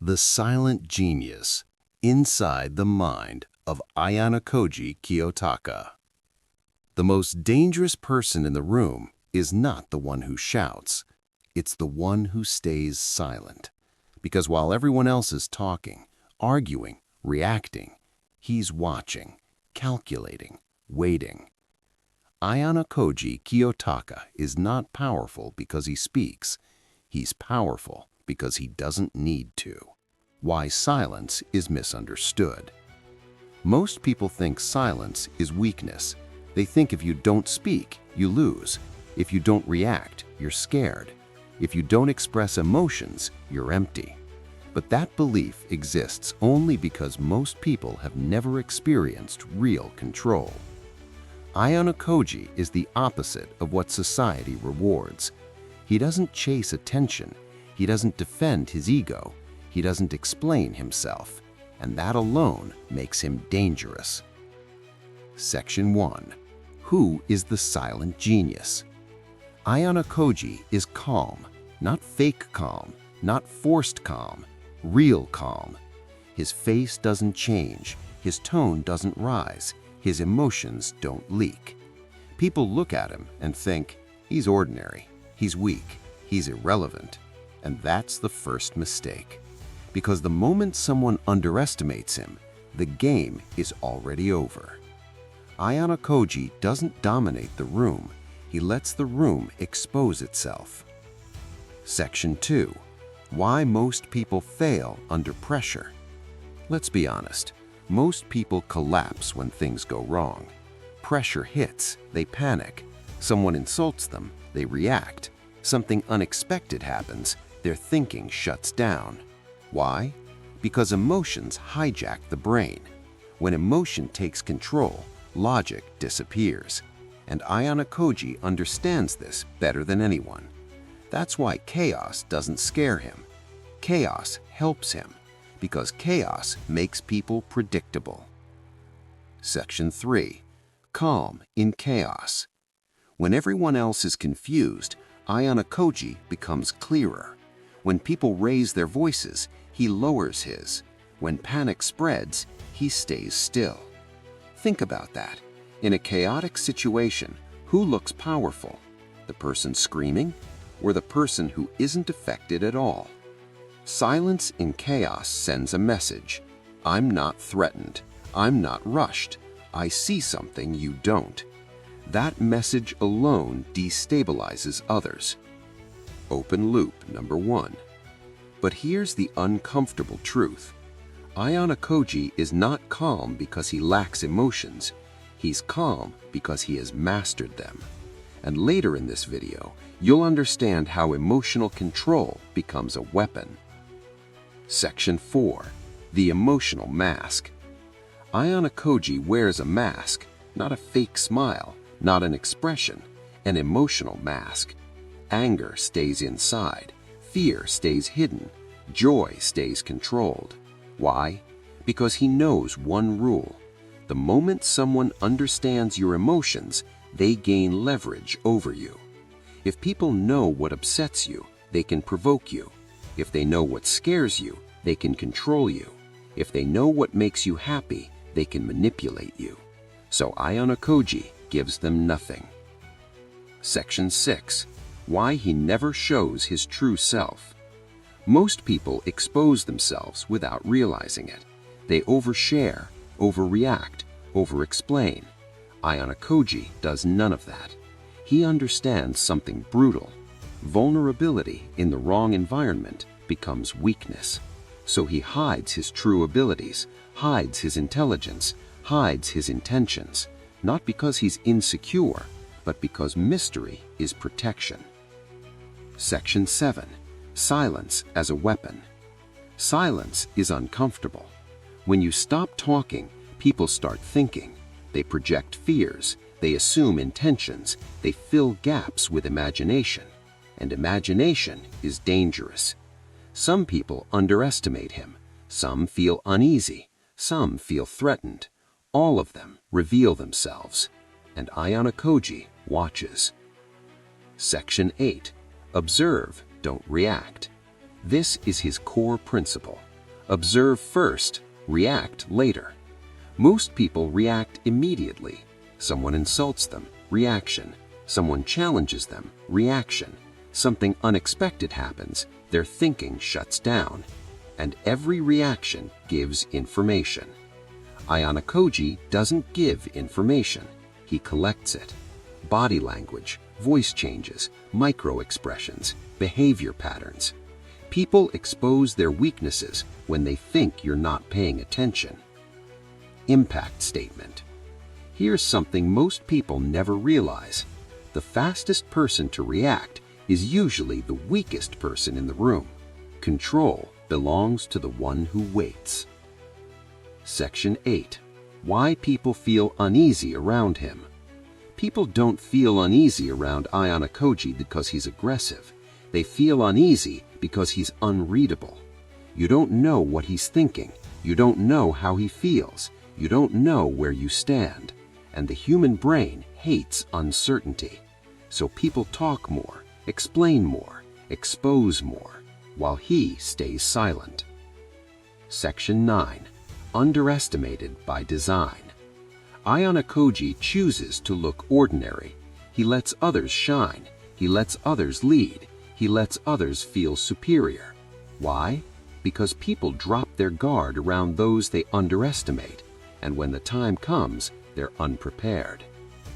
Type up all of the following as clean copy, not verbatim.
The Silent Genius, Inside the Mind of Ayanokoji Kiyotaka. The most dangerous person in the room is not the one who shouts, it's the one who stays silent. Because while everyone else is talking, arguing, reacting, he's watching, calculating, waiting. Ayanokoji Kiyotaka is not powerful because he speaks. He's powerful because he doesn't need to. Why silence is misunderstood. Most people think silence is weakness. They think if you don't speak, you lose. If you don't react, you're scared. If you don't express emotions, you're empty. But that belief exists only because most people have never experienced real control. Ayanokoji is the opposite of what society rewards. He doesn't chase attention. He doesn't defend his ego. He doesn't explain himself. And that alone makes him dangerous. Section 1. Who is the silent genius? Ayanokoji is calm, not fake calm, not forced calm, real calm. His face doesn't change, his tone doesn't rise, his emotions don't leak. People look at him and think, he's ordinary, he's weak, he's irrelevant. And that's the first mistake. Because the moment someone underestimates him, the game is already over. Ayanokoji doesn't dominate the room, he lets the room expose itself. Section 2. Why most people fail under pressure. Let's be honest, most people collapse when things go wrong. Pressure hits, they panic. Someone insults them, they react. Something unexpected happens, their thinking shuts down. Why? Because emotions hijack the brain. When emotion takes control, logic disappears. And Ayanokoji understands this better than anyone. That's why chaos doesn't scare him. Chaos helps him, because chaos makes people predictable. Section 3. Calm in chaos. When everyone else is confused, Ayanokoji becomes clearer. When people raise their voices, he lowers his. When panic spreads, he stays still. Think about that. In a chaotic situation, who looks powerful? The person screaming or the person who isn't affected at all? Silence in chaos sends a message. I'm not threatened. I'm not rushed. I see something you don't. That message alone destabilizes others. Open loop number 1. But here's the uncomfortable truth. Ayanokoji is not calm because he lacks emotions. He's calm because he has mastered them. And later in this video, you'll understand how emotional control becomes a weapon. Section 4. The emotional mask. Ayanokoji wears a mask, not a fake smile, not an expression, an emotional mask. Anger stays inside, fear stays hidden, joy stays controlled. Why? Because he knows one rule. The moment someone understands your emotions, they gain leverage over you. If people know what upsets you, they can provoke you. If they know what scares you, they can control you. If they know what makes you happy, they can manipulate you. So Ayanokoji gives them nothing. Section 6. Why he never shows his true self. Most people expose themselves without realizing it. They overshare, overreact, overexplain. Ayanokoji does none of that. He understands something brutal. Vulnerability in the wrong environment becomes weakness. So he hides his true abilities, hides his intelligence, hides his intentions, not because he's insecure, but because mystery is protection. Section 7. Silence as a weapon. Silence is uncomfortable. When you stop talking, people start thinking. They project fears, they assume intentions, they fill gaps with imagination. And imagination is dangerous. Some people underestimate him. Some feel uneasy. Some feel threatened. All of them reveal themselves. And Ayanokoji watches. Section 8. Observe, don't react. This is his core principle. Observe first, react later. Most people react immediately. Someone insults them, reaction. Someone challenges them, reaction. Something unexpected happens, their thinking shuts down. And every reaction gives information. Ayanokoji doesn't give information, he collects it. Body language, voice changes, micro-expressions, behavior patterns. People expose their weaknesses when they think you're not paying attention. Impact statement. Here's something most people never realize. The fastest person to react is usually the weakest person in the room. Control belongs to the one who waits. Section 8. Why people feel uneasy around him. People don't feel uneasy around Ayanokoji because he's aggressive. They feel uneasy because he's unreadable. You don't know what he's thinking. You don't know how he feels. You don't know where you stand. And the human brain hates uncertainty. So people talk more, explain more, expose more, while he stays silent. Section 9. Underestimated by design. Ayanokoji chooses to look ordinary. He lets others shine. He lets others lead. He lets others feel superior. Why? Because people drop their guard around those they underestimate, and when the time comes, they're unprepared.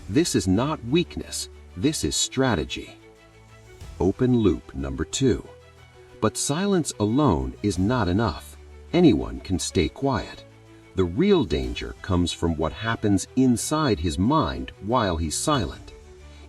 This is not weakness. This is strategy. Open loop number 2. But silence alone is not enough. Anyone can stay quiet. The real danger comes from what happens inside his mind while he's silent.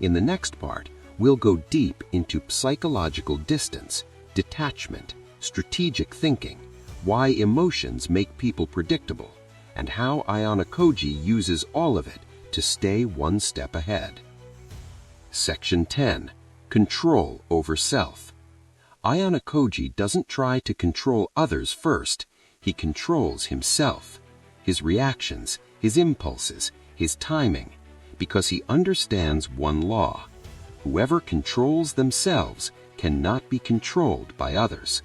In the next part, we'll go deep into psychological distance, detachment, strategic thinking, why emotions make people predictable, and how Ayanokoji uses all of it to stay one step ahead. Section 10. Control over self. Ayanokoji doesn't try to control others first. He controls himself, his reactions, his impulses, his timing, because he understands one law. Whoever controls themselves cannot be controlled by others.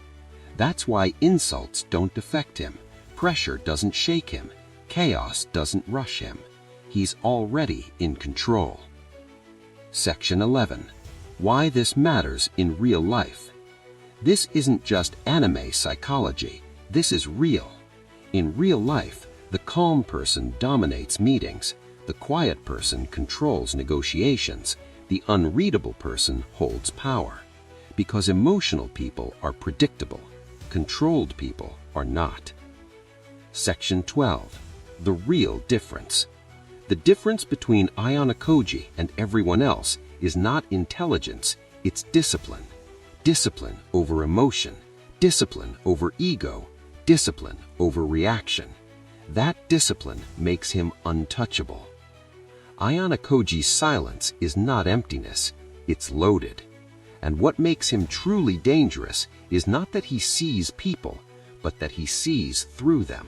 That's why insults don't affect him, pressure doesn't shake him, chaos doesn't rush him. He's already in control. Section 11. Why this matters in real life. This isn't just anime psychology. This is real. In real life, the calm person dominates meetings. The quiet person controls negotiations. The unreadable person holds power. Because emotional people are predictable. Controlled people are not. Section 12. The real difference. The difference between Ayanokoji and everyone else is not intelligence, it's discipline. Discipline over emotion, discipline over ego, discipline over reaction. That discipline makes him untouchable. Ayanokoji's silence is not emptiness, it's loaded. And what makes him truly dangerous is not that he sees people, but that he sees through them.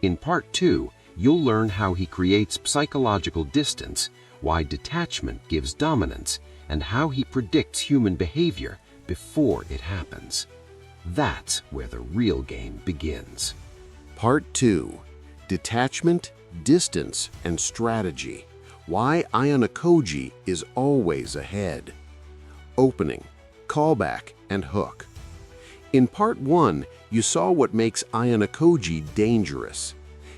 In Part 2, you'll learn how he creates psychological distance, why detachment gives dominance, and how he predicts human behavior before it happens. That's where the real game begins. Part 2. Detachment, Distance, and Strategy. Why Ayanokoji is always ahead. Opening, callback, and hook. In Part 1, you saw what makes Ayanokoji dangerous.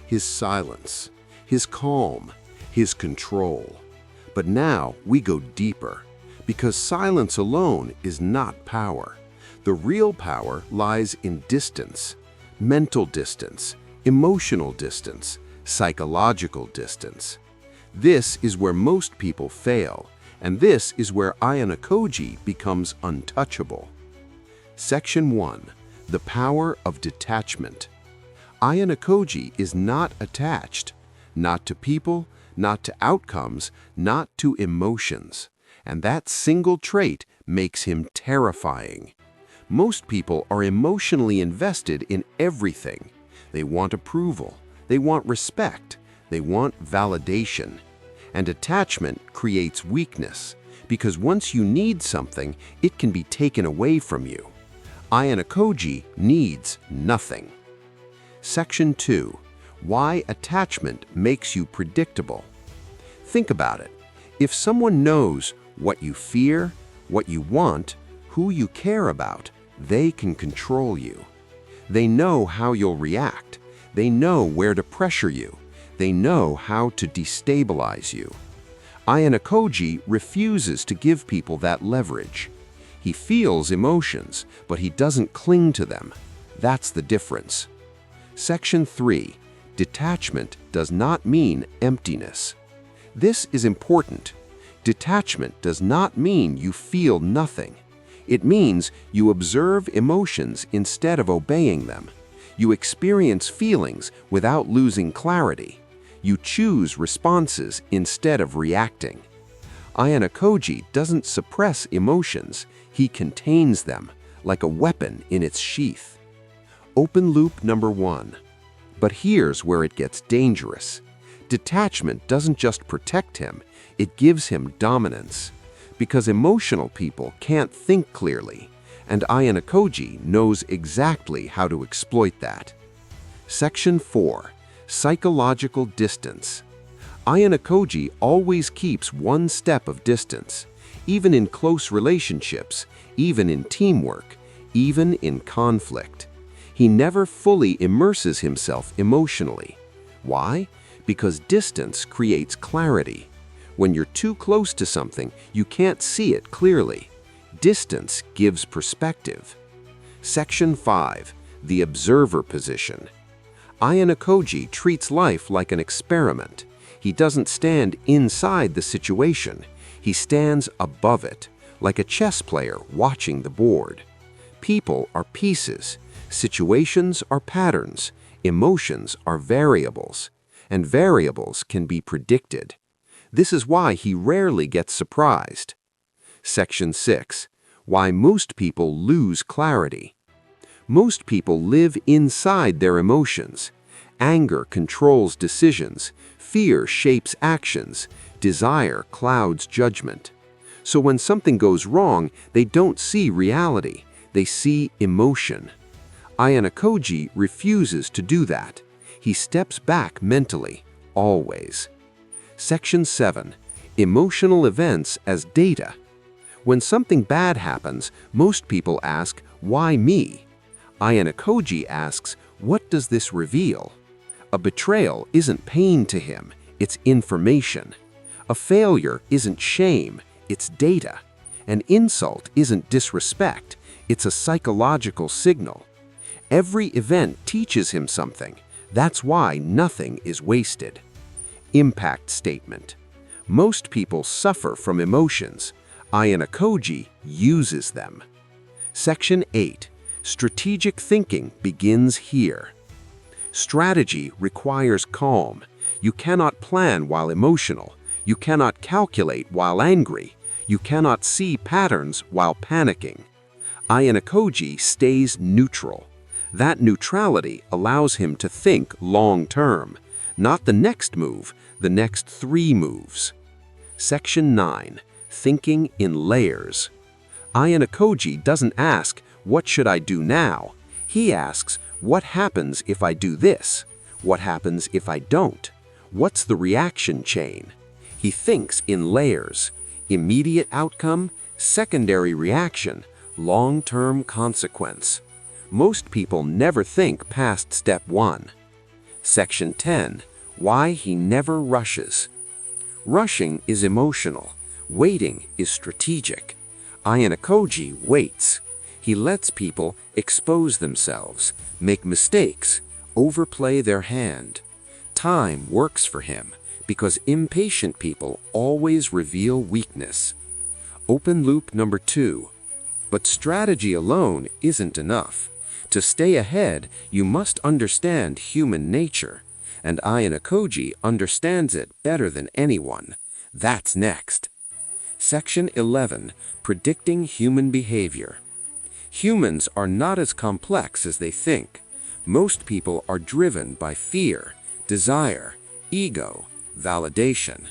His silence, his calm, his control. But now we go deeper, because silence alone is not power. The real power lies in distance, mental distance, emotional distance, psychological distance. This is where most people fail, and this is where Ayanokoji becomes untouchable. Section 1. The Power of Detachment. Ayanokoji is not attached, not to people, not to outcomes, not to emotions. And that single trait makes him terrifying. Most people are emotionally invested in everything. They want approval, they want respect, they want validation. And attachment creates weakness, because once you need something, it can be taken away from you. Ayanokoji needs nothing. Section 2. Why attachment makes you predictable. Think about it. If someone knows what you fear, what you want, who you care about, they can control you. They know how you'll react. They know where to pressure you. They know how to destabilize you. Ayanokoji refuses to give people that leverage. He feels emotions, but he doesn't cling to them. That's the difference. Section 3. Detachment does not mean emptiness. This is important. Detachment does not mean you feel nothing. It means you observe emotions instead of obeying them. You experience feelings without losing clarity. You choose responses instead of reacting. Ayanokoji doesn't suppress emotions. He contains them, like a weapon in its sheath. Open loop number 1. But here's where it gets dangerous. Detachment doesn't just protect him, it gives him dominance. Because emotional people can't think clearly, and Ayanokoji knows exactly how to exploit that. Section 4. Psychological distance. Ayanokoji always keeps one step of distance, even in close relationships, even in teamwork, even in conflict. He never fully immerses himself emotionally. Why? Because distance creates clarity. When you're too close to something, you can't see it clearly. Distance gives perspective. Section 5. The observer position. Ayanokoji treats life like an experiment. He doesn't stand inside the situation. He stands above it, like a chess player watching the board. People are pieces. Situations are patterns. Emotions are variables. And variables can be predicted. This is why he rarely gets surprised. Section 6. Why most people lose clarity. Most people live inside their emotions. Anger controls decisions. Fear shapes actions. Desire clouds judgment. So when something goes wrong, they don't see reality. They see emotion. Ayanokoji refuses to do that. He steps back mentally, always. Section 7. Emotional events as data. When something bad happens, most people ask, why me? Ayanokoji asks, what does this reveal? A betrayal isn't pain to him, it's information. A failure isn't shame, it's data. An insult isn't disrespect, it's a psychological signal. Every event teaches him something. That's why nothing is wasted. Impact statement. Most people suffer from emotions. Ayanokoji uses them. Section 8. Strategic thinking begins here. Strategy requires calm. You cannot plan while emotional. You cannot calculate while angry. You cannot see patterns while panicking. Ayanokoji stays neutral. That neutrality allows him to think long-term, not the next move, the next 3 moves. Section 9. Thinking in layers. Ayanokoji doesn't ask, what should I do now? He asks, what happens if I do this? What happens if I don't? What's the reaction chain? He thinks in layers. Immediate outcome, secondary reaction, long-term consequence. Most people never think past step 1. Section 10. Why he never rushes. Rushing is emotional. Waiting is strategic. Ayanokoji waits. He lets people expose themselves, make mistakes, overplay their hand. Time works for him because impatient people always reveal weakness. Open loop number 2. But strategy alone isn't enough. To stay ahead, you must understand human nature, and Ayanokoji understands it better than anyone. That's next. Section 11. Predicting human behavior. Humans are not as complex as they think. Most people are driven by fear, desire, ego, validation.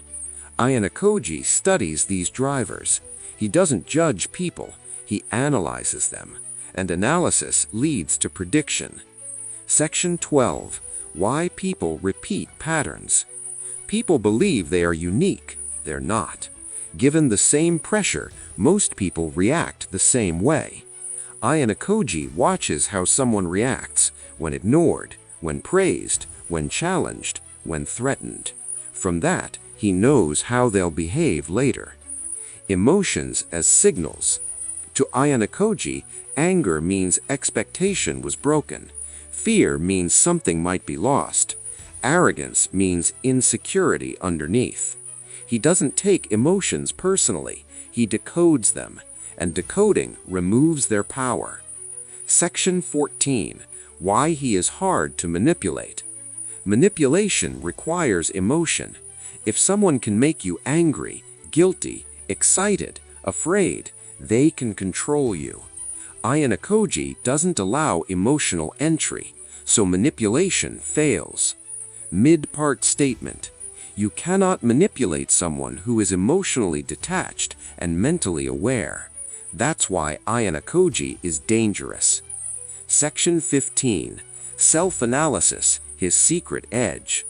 Ayanokoji studies these drivers. He doesn't judge people, he analyzes them. And analysis leads to prediction. Section 12. Why people repeat patterns. People believe they are unique. They're not. Given the same pressure, most people react the same way. Ayanokoji watches how someone reacts when ignored, when praised, when challenged, when threatened. From that, he knows how they'll behave later. Emotions as signals. To Ayanokoji, anger means expectation was broken. Fear means something might be lost. Arrogance means insecurity underneath. He doesn't take emotions personally. He decodes them, and decoding removes their power. Section 14. Why he is hard to manipulate. Manipulation requires emotion. If someone can make you angry, guilty, excited, afraid, they can control you. Ayanokoji doesn't allow emotional entry, so manipulation fails. Mid-part statement. You cannot manipulate someone who is emotionally detached and mentally aware. That's why Ayanokoji is dangerous. Section 15. Self-analysis, his secret edge.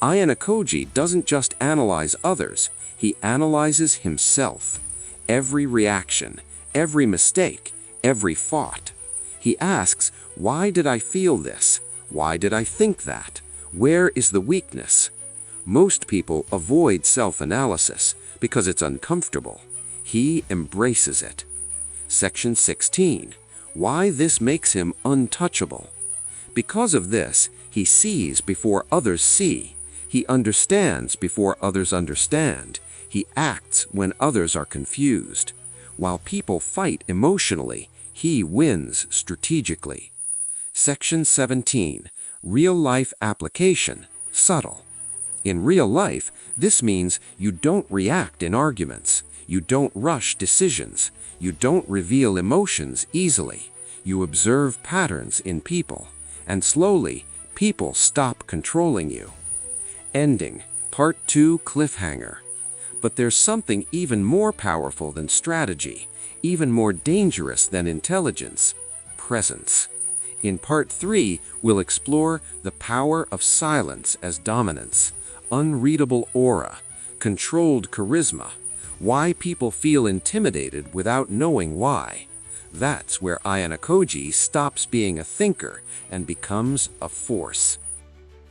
Ayanokoji doesn't just analyze others, he analyzes himself. Every reaction, every mistake, every thought. He asks, why did I feel this? Why did I think that? Where is the weakness? Most people avoid self-analysis because it's uncomfortable. He embraces it. Section 16. Why this makes him untouchable. Because of this, he sees before others see. He understands before others understand. He acts when others are confused. While people fight emotionally, he wins strategically. Section 17. Real-life application, subtle. In real life, this means you don't react in arguments. You don't rush decisions. You don't reveal emotions easily. You observe patterns in people. And slowly, people stop controlling you. Ending. Part 2 cliffhanger. But there's something even more powerful than strategy, even more dangerous than intelligence: presence. In Part 3, we'll explore the power of silence as dominance, unreadable aura, controlled charisma, why people feel intimidated without knowing why. That's where Ayanokoji stops being a thinker and becomes a force.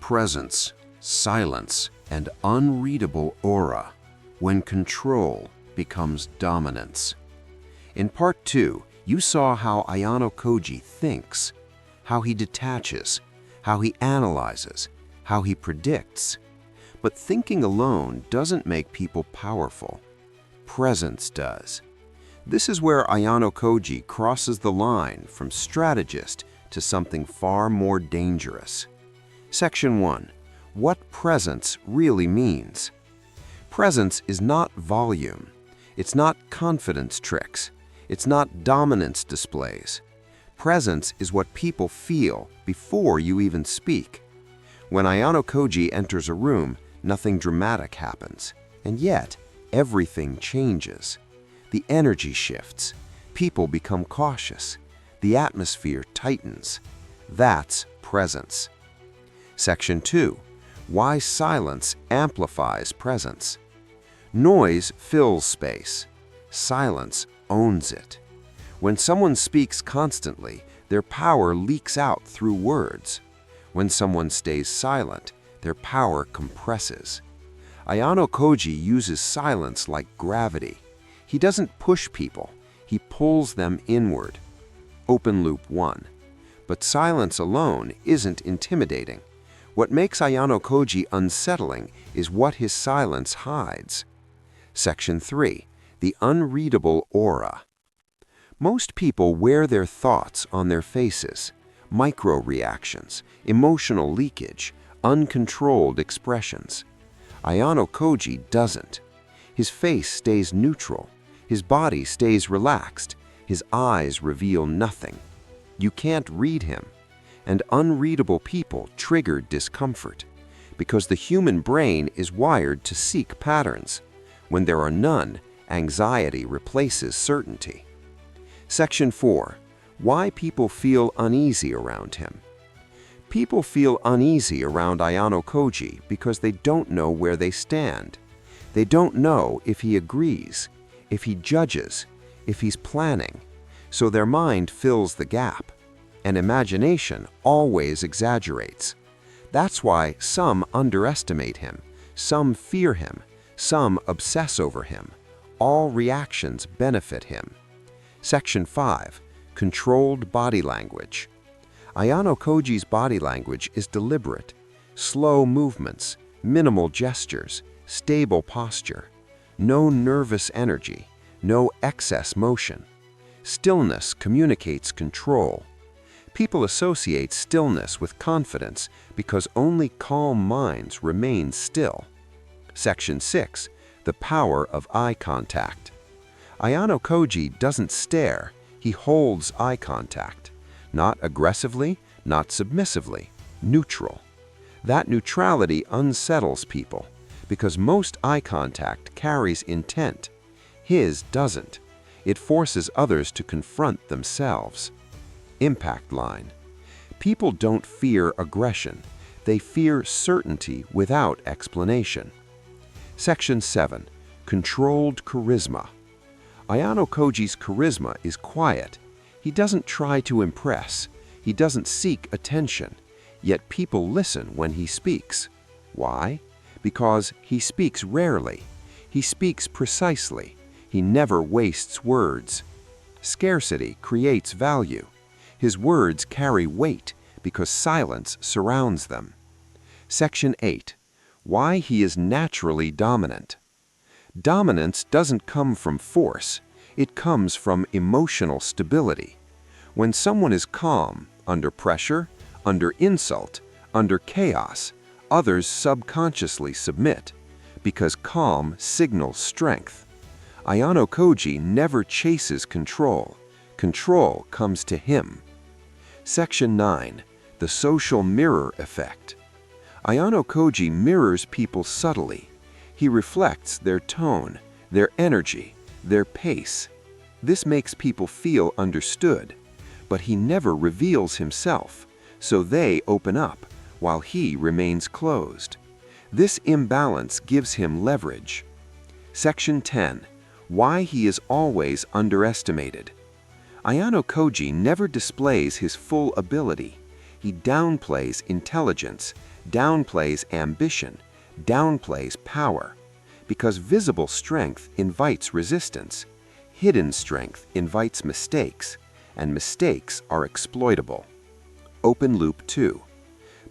Presence, silence, and unreadable aura, when control becomes dominance. In Part 2, you saw how Ayanokoji thinks, how he detaches, how he analyzes, how he predicts. But thinking alone doesn't make people powerful. Presence does. This is where Ayanokoji crosses the line from strategist to something far more dangerous. Section 1. What presence really means. Presence is not volume. It's not confidence tricks. It's not dominance displays. Presence is what people feel before you even speak. When Ayanokoji enters a room, nothing dramatic happens. And yet, everything changes. The energy shifts. People become cautious. The atmosphere tightens. That's presence. Section 2. Why silence amplifies presence. Noise fills space. Silence owns it. When someone speaks constantly, their power leaks out through words. When someone stays silent, their power compresses. Ayanokoji uses silence like gravity. He doesn't push people, he pulls them inward. Open loop 1. But silence alone isn't intimidating. What makes Ayanokoji unsettling is what his silence hides. Section 3. The unreadable aura. Most people wear their thoughts on their faces. Micro-reactions, emotional leakage, uncontrolled expressions. Ayanokoji doesn't. His face stays neutral. His body stays relaxed. His eyes reveal nothing. You can't read him. And unreadable people trigger discomfort, because the human brain is wired to seek patterns. When there are none, anxiety replaces certainty. Section 4. Why people feel uneasy around him. People feel uneasy around Ayanokoji because they don't know where they stand. They don't know if he agrees, if he judges, if he's planning. So their mind fills the gap, and imagination always exaggerates. That's why some underestimate him, some fear him, some obsess over him. All reactions benefit him. Section 5. Controlled body language. Ayanokoji's body language is deliberate. Slow movements, minimal gestures, stable posture. No nervous energy, no excess motion. Stillness communicates control. People associate stillness with confidence because only calm minds remain still. Section 6. The power of eye contact. Ayanokoji doesn't stare, he holds eye contact. Not aggressively, not submissively, neutral. That neutrality unsettles people because most eye contact carries intent. His doesn't. It forces others to confront themselves. Impact line. People don't fear aggression. They fear certainty without explanation. Section 7. Controlled charisma. Ayanokoji's charisma is quiet. He doesn't try to impress. He doesn't seek attention. Yet people listen when he speaks. Why? Because he speaks rarely. He speaks precisely. He never wastes words. Scarcity creates value. His words carry weight because silence surrounds them. Section 8. Why he is naturally dominant. Dominance doesn't come from force. It comes from emotional stability. When someone is calm, under pressure, under insult, under chaos, others subconsciously submit, because calm signals strength. Ayanokoji never chases control. Control comes to him. Section 9. The social mirror effect. Ayanokoji mirrors people subtly. He reflects their tone, their energy, their pace. This makes people feel understood, but he never reveals himself, so they open up while he remains closed. This imbalance gives him leverage. Section 10. Why he is always underestimated. Ayanokoji never displays his full ability. He downplays intelligence, downplays ambition, downplays power. Because visible strength invites resistance, hidden strength invites mistakes, and mistakes are exploitable. Open loop 2.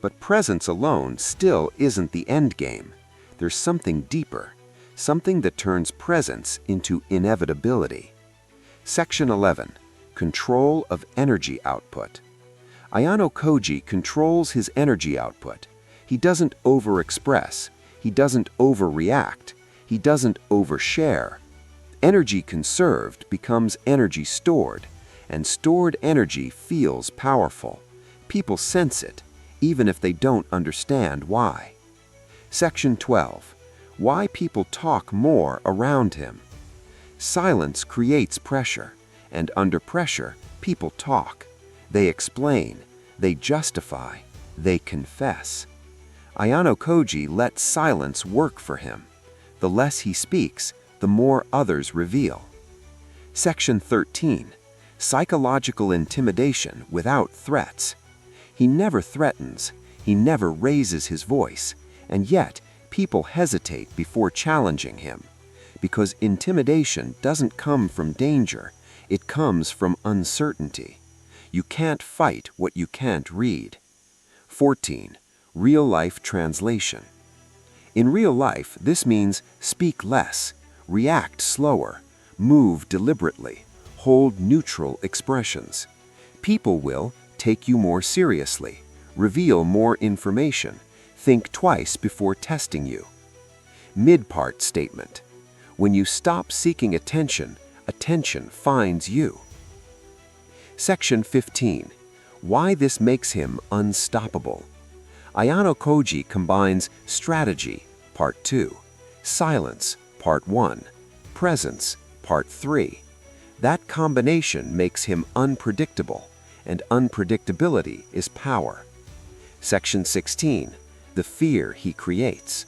But presence alone still isn't the end game. There's something deeper, something that turns presence into inevitability. Section 11. Control of energy output. Ayanokoji controls his energy output. He doesn't overexpress. He doesn't overreact. He doesn't overshare. Energy conserved becomes energy stored, and stored energy feels powerful. People sense it, even if they don't understand why. Section 12. Why people talk more around him. Silence creates pressure, and under pressure, people talk. They explain, they justify, they confess. Ayanokoji lets silence work for him. The less he speaks, the more others reveal. Section 13. Psychological intimidation without threats. He never threatens, he never raises his voice, and yet people hesitate before challenging him. Because intimidation doesn't come from danger, it comes from uncertainty. You can't fight what you can't read. 14. Real-life translation. In real life, this means speak less, react slower, move deliberately, hold neutral expressions. People will take you more seriously, reveal more information, think twice before testing you. Mid-part statement. When you stop seeking attention, attention finds you. Section 15. Why this makes him unstoppable. Ayanokoji combines strategy, part 2, silence, part 1, presence, part 3. That combination makes him unpredictable, and unpredictability is power. Section 16. The fear he creates.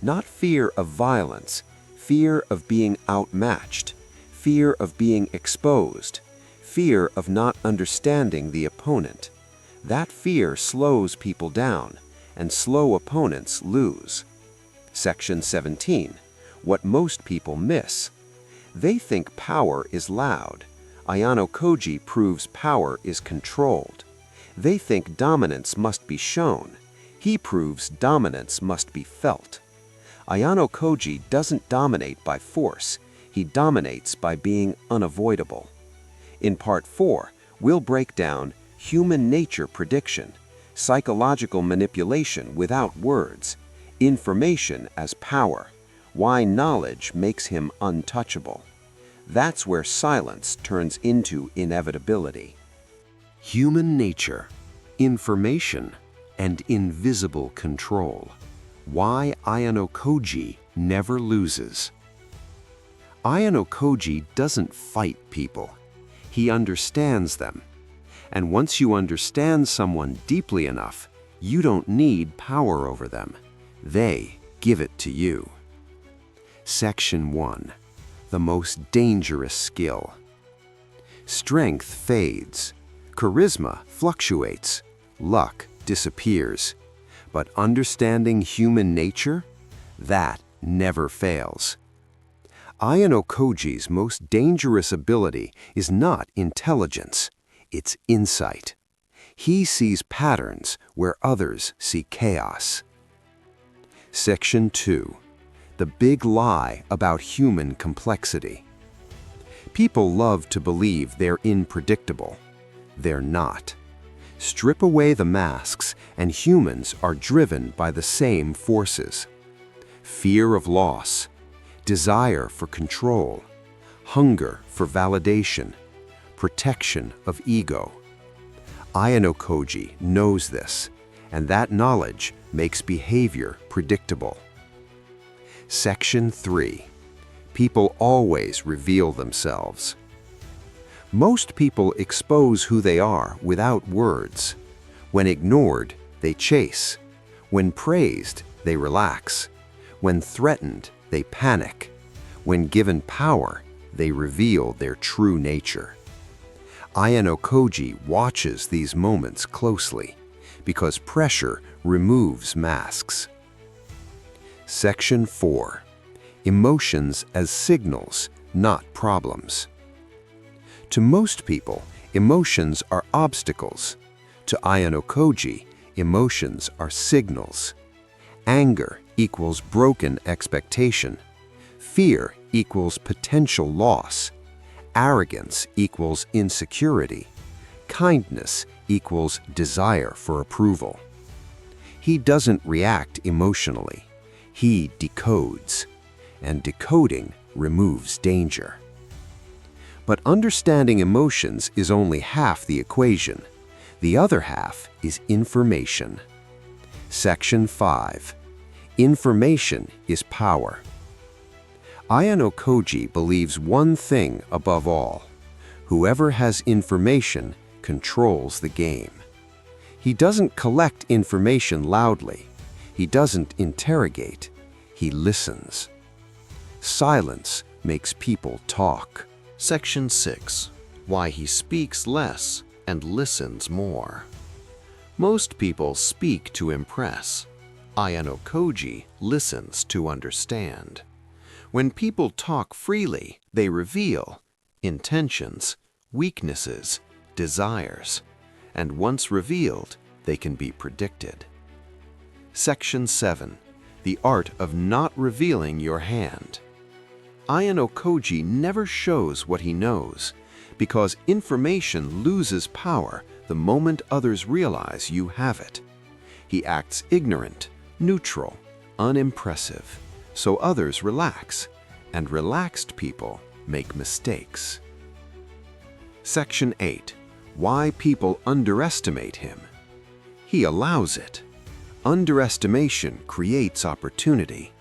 Not fear of violence, fear of being outmatched, fear of being exposed, fear of not understanding the opponent. That fear slows people down, and slow opponents lose. Section 17. What most people miss. They think power is loud. Ayanokoji proves power is controlled. They think dominance must be shown. He proves dominance must be felt. Ayanokoji doesn't dominate by force. He dominates by being unavoidable. In Part 4, we'll break down human nature prediction, psychological manipulation without words, information as power, why knowledge makes him untouchable. That's where silence turns into inevitability. Human nature, information, and invisible control. Why Ayanokoji never loses. Ayanokoji doesn't fight people. He understands them. And once you understand someone deeply enough, you don't need power over them. They give it to you. Section 1. The most dangerous skill. Strength fades. Charisma fluctuates. Luck disappears. But understanding human nature? That never fails. Ayanokoji's most dangerous ability is not intelligence, it's insight. He sees patterns where others see chaos. Section 2. The big lie about human complexity. People love to believe they're unpredictable. They're not. Strip away the masks, and humans are driven by the same forces. Fear of loss, desire for control, hunger for validation, protection of ego. Ayanokoji knows this, and that knowledge makes behavior predictable. Section 3. People always reveal themselves. Most people expose who they are without words. When ignored, they chase. When praised, they relax. When threatened, they panic. When given power, they reveal their true nature. Ayanokoji watches these moments closely because pressure removes masks. Section 4. Emotions as signals, not problems. To most people, emotions are obstacles. To Ayanokoji, emotions are signals. Anger equals broken expectation. Fear equals potential loss. Arrogance equals insecurity. Kindness equals desire for approval. He doesn't react emotionally. He decodes. And decoding removes danger. But understanding emotions is only half the equation. The other half is information. Section 5. Information is power. Ayanokoji believes one thing above all. Whoever has information controls the game. He doesn't collect information loudly. He doesn't interrogate. He listens. Silence makes people talk. Section 6. Why he speaks less and listens more. Most people speak to impress. Ayanokoji listens to understand. When people talk freely, they reveal intentions, weaknesses, desires, and once revealed, they can be predicted. Section 7. The art of not revealing your hand. Ayanokoji never shows what he knows, because information loses power the moment others realize you have it. He acts ignorant, neutral, unimpressive, so others relax, and relaxed people make mistakes. Section 8. Why people underestimate him. He allows it. Underestimation creates opportunity.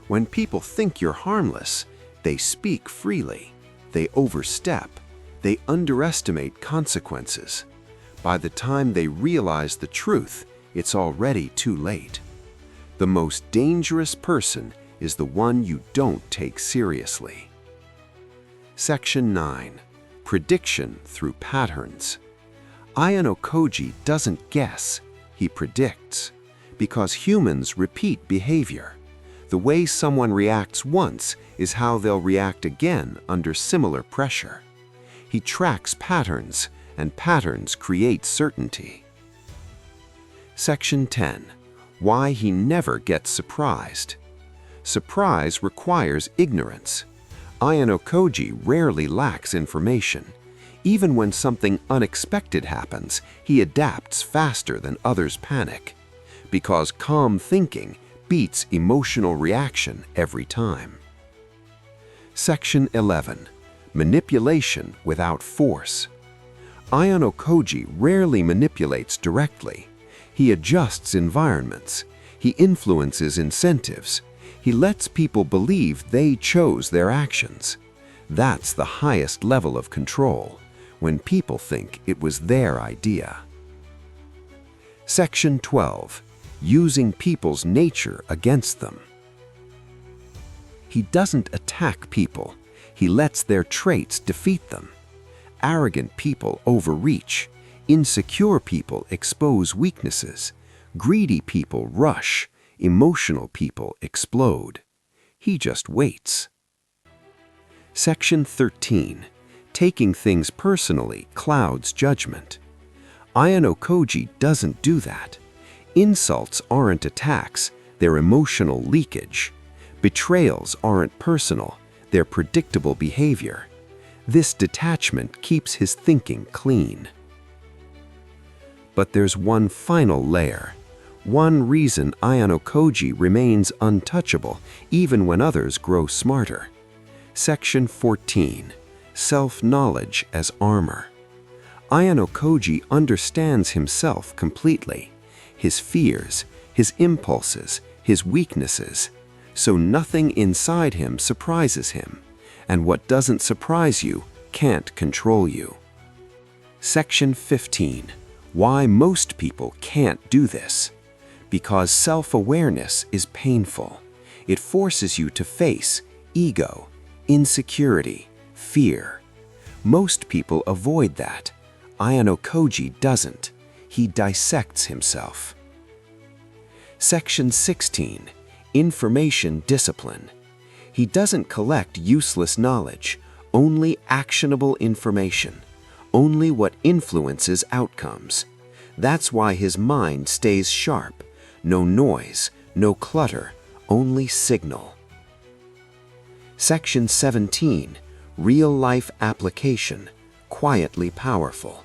When people think you're harmless, they speak freely. They overstep. They underestimate consequences. By the time they realize the truth, it's already too late. The most dangerous person is the one you don't take seriously. Section 9. Prediction through patterns. Ayanokoji doesn't guess, he predicts, because humans repeat behavior. The way someone reacts once is how they'll react again under similar pressure. He tracks patterns, and patterns create certainty. Section 10. Why he never gets surprised. Surprise requires ignorance. Ayanokoji rarely lacks information. Even when something unexpected happens, he adapts faster than others panic, because calm thinking beats emotional reaction every time. Section 11. Manipulation without force. Ayanokoji rarely manipulates directly. He adjusts environments. He influences incentives. He lets people believe they chose their actions. That's the highest level of control, when people think it was their idea. Section 12. Using people's nature against them. He doesn't attack people. He lets their traits defeat them. Arrogant people overreach. Insecure people expose weaknesses. Greedy people rush. Emotional people explode. He just waits. Section 13. Taking things personally clouds judgment. Ayanokoji doesn't do that. Insults aren't attacks, they're emotional leakage. Betrayals aren't personal, they're predictable behavior. This detachment keeps his thinking clean. But there's one final layer. One reason Ayanokoji remains untouchable even when others grow smarter. Section 14. Self-knowledge as armor. Ayanokoji understands himself completely. His fears, his impulses, his weaknesses. So nothing inside him surprises him. And what doesn't surprise you can't control you. Section 15. Why most people can't do this. Because self-awareness is painful. It forces you to face ego, insecurity, fear. Most people avoid that. Ayanokoji doesn't. He dissects himself. Section 16. Information discipline. He doesn't collect useless knowledge, only actionable information, only what influences outcomes. That's why his mind stays sharp. No noise, no clutter, only signal. Section 17. Real-life application, quietly powerful.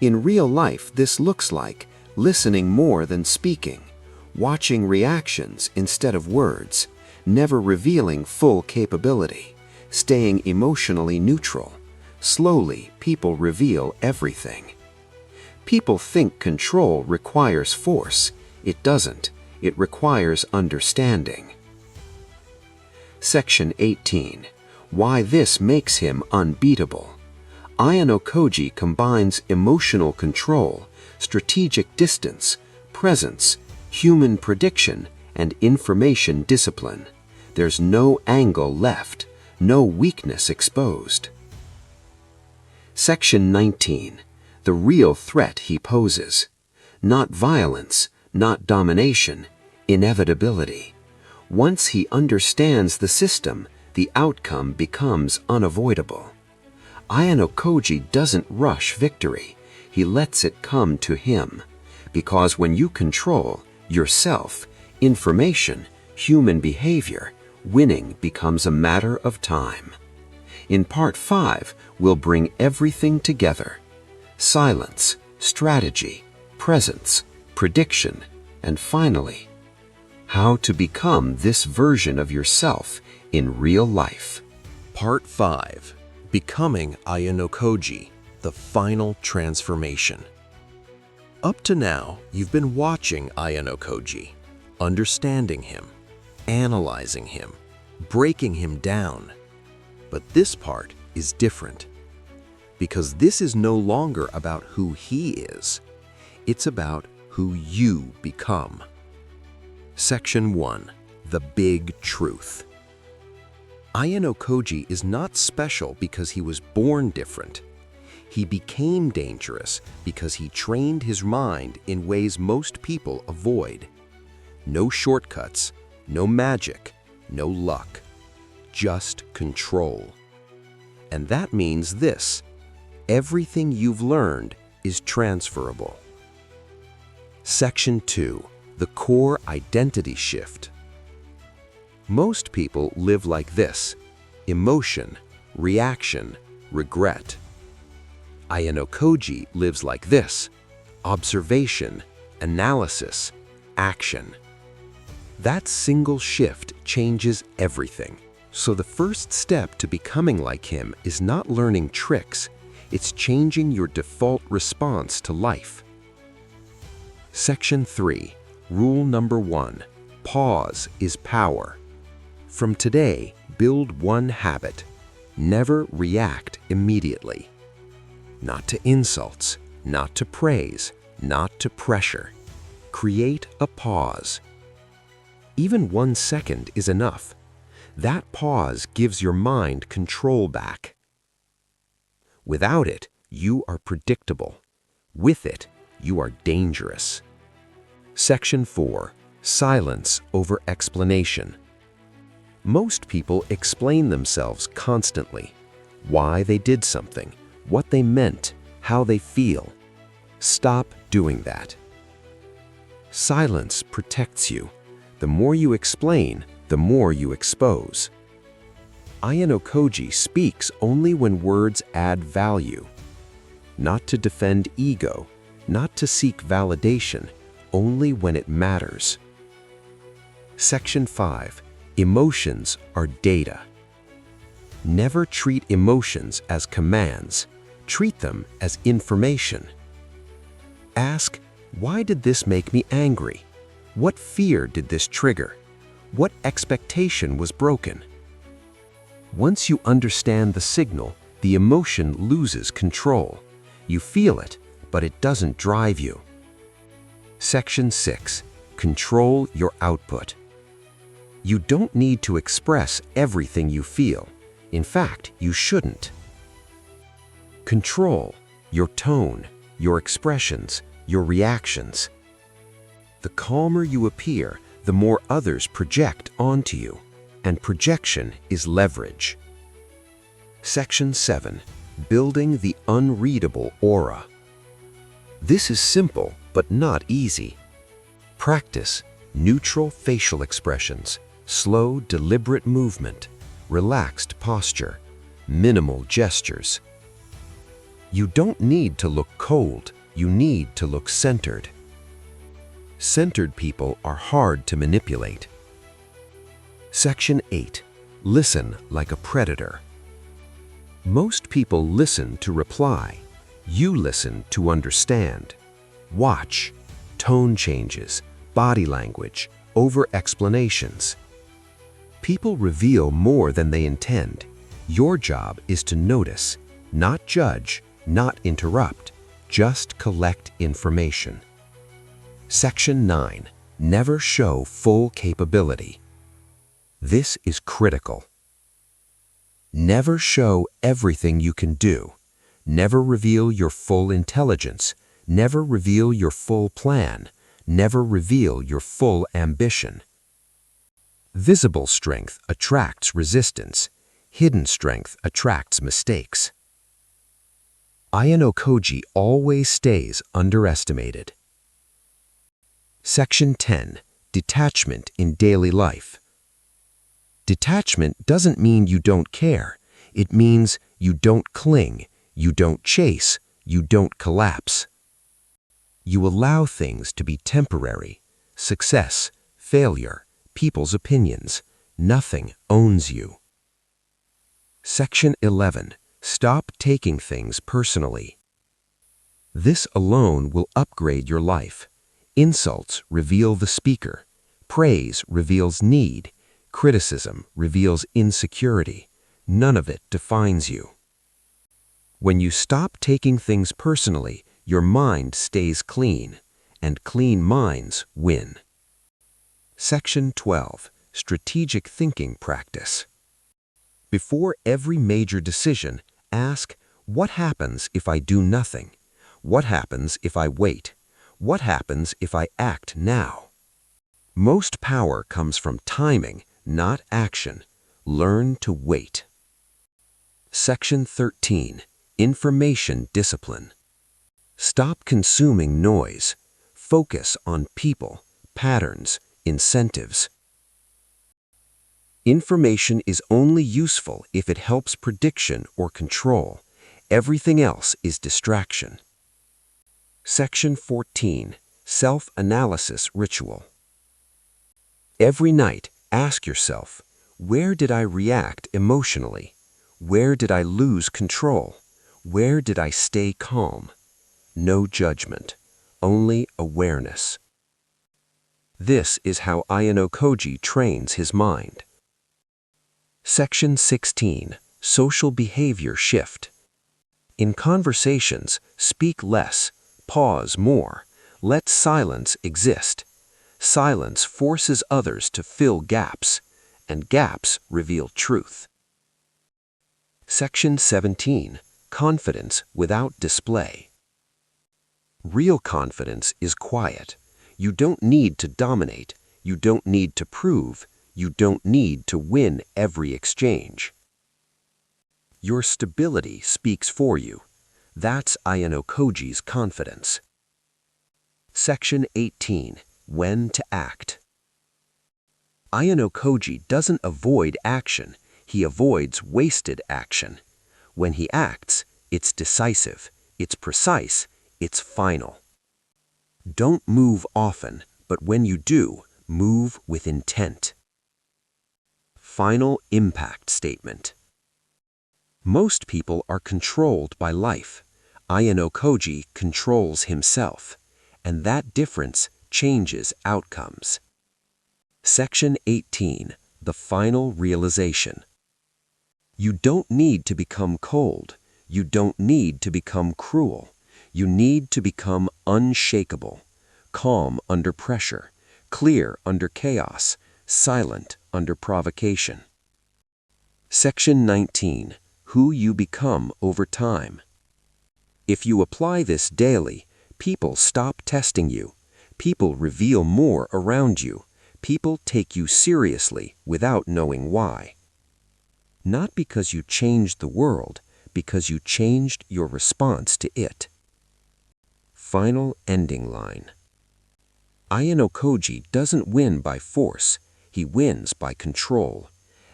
In real life, this looks like listening more than speaking, watching reactions instead of words, never revealing full capability, staying emotionally neutral. Slowly, people reveal everything. People think control requires force. It doesn't. It requires understanding. Section 18. Why this makes him unbeatable. Ayanokoji combines emotional control, strategic distance, presence, human prediction, and information discipline. There's no angle left, no weakness exposed. Section 19. The real threat he poses. Not violence, not domination, inevitability. Once he understands the system, the outcome becomes unavoidable. Ayanokoji doesn't rush victory. He lets it come to him. Because when you control yourself, information, human behavior, winning becomes a matter of time. In Part 5, we'll bring everything together. Silence, strategy, presence, prediction, and finally, how to become this version of yourself in real life. Part 5. Becoming Ayanokoji, the final transformation. Up to now, you've been watching Ayanokoji, understanding him, analyzing him, breaking him down. But this part is different, because this is no longer about who he is. It's about who you become. Section 1. The Big Truth. Ayanokoji is not special because he was born different. He became dangerous because he trained his mind in ways most people avoid. No shortcuts, no magic, no luck. Just control. And that means this: everything you've learned is transferable. Section 2. The Core Identity Shift. Most people live like this: emotion, reaction, regret. Ayanokoji lives like this: observation, analysis, action. That single shift changes everything. So the first step to becoming like him is not learning tricks, it's changing your default response to life. Section 3. Rule number 1. Pause is power. From today, build one habit: never react immediately. Not to insults, not to praise, not to pressure. Create a pause. Even 1 second is enough. That pause gives your mind control back. Without it, you are predictable. With it, you are dangerous. Section 4. Silence over explanation. Most people explain themselves constantly: why they did something, what they meant, how they feel. Stop doing that. Silence protects you. The more you explain, the more you expose. Ayanokoji speaks only when words add value. Not to defend ego, not to seek validation, only when it matters. Section 5. Emotions are data. Never treat emotions as commands. Treat them as information. Ask, why did this make me angry? What fear did this trigger? What expectation was broken? Once you understand the signal, the emotion loses control. You feel it, but it doesn't drive you. Section 6. Control your output. You don't need to express everything you feel. In fact, you shouldn't. Control your tone, your expressions, your reactions. The calmer you appear, the more others project onto you, and projection is leverage. Section 7. Building the unreadable aura. This is simple, but not easy. Practice neutral facial expressions, slow, deliberate movement, relaxed posture, minimal gestures. You don't need to look cold, you need to look centered. Centered people are hard to manipulate. Section 8. Listen like a predator. Most people listen to reply. You listen to understand. Watch. Tone changes, body language, over-explanations. People reveal more than they intend. Your job is to notice, not judge, not interrupt, just collect information. Section 9. Never show full capability. This is critical. Never show everything you can do. Never reveal your full intelligence. Never reveal your full plan. Never reveal your full ambition. Visible strength attracts resistance. Hidden strength attracts mistakes. Ayanokoji always stays underestimated. Section 10. Detachment in daily life. Detachment doesn't mean you don't care. It means you don't cling, you don't chase, you don't collapse. You allow things to be temporary. Success, failure, people's opinions. Nothing owns you. Section 11. Stop taking things personally. This alone will upgrade your life. Insults reveal the speaker. Praise reveals need. Criticism reveals insecurity. None of it defines you. When you stop taking things personally, your mind stays clean. and clean minds win. Section 12. Strategic Thinking Practice. Before every major decision, ask, what happens if I do nothing? What happens if I wait? What happens if I act now? Most power comes from timing, not action. Learn to wait. Section 13. Information Discipline. Stop consuming noise. Focus on people, patterns, incentives. Information is only useful if it helps prediction or control. Everything else is distraction. Section 14. Self-Analysis Ritual. Every night, ask yourself, where did I react emotionally? Where did I lose control? Where did I stay calm? No judgment, only awareness. This is how Ayanokoji trains his mind. Section 16. Social Behavior Shift. In conversations, speak less, pause more, let silence exist. Silence forces others to fill gaps, and gaps reveal truth. Section 17. Confidence without display. Real confidence is quiet. You don't need to dominate. You don't need to prove. You don't need to win every exchange. Your stability speaks for you. That's Ayanokoji's confidence. Section 18. When to act. Ayanokoji doesn't avoid action. He avoids wasted action. When he acts, it's decisive, it's precise, it's final. Don't move often, but when you do, move with intent. Final impact statement. Most people are controlled by life. Ayanokoji controls himself, and that difference changes outcomes. Section 18. The Final Realization. You don't need to become cold. You don't need to become cruel. You need to become unshakable, calm under pressure, clear under chaos, silent under provocation. Section 19. Who you become over time. If you apply this daily, people stop testing you. People reveal more around you. People take you seriously without knowing why. Not because you changed the world, because you changed your response to it. Final ending line. Ayanokoji doesn't win by force, he wins by control.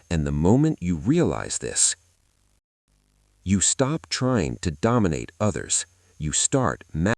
And the moment you realize this, you stop trying to dominate others. You start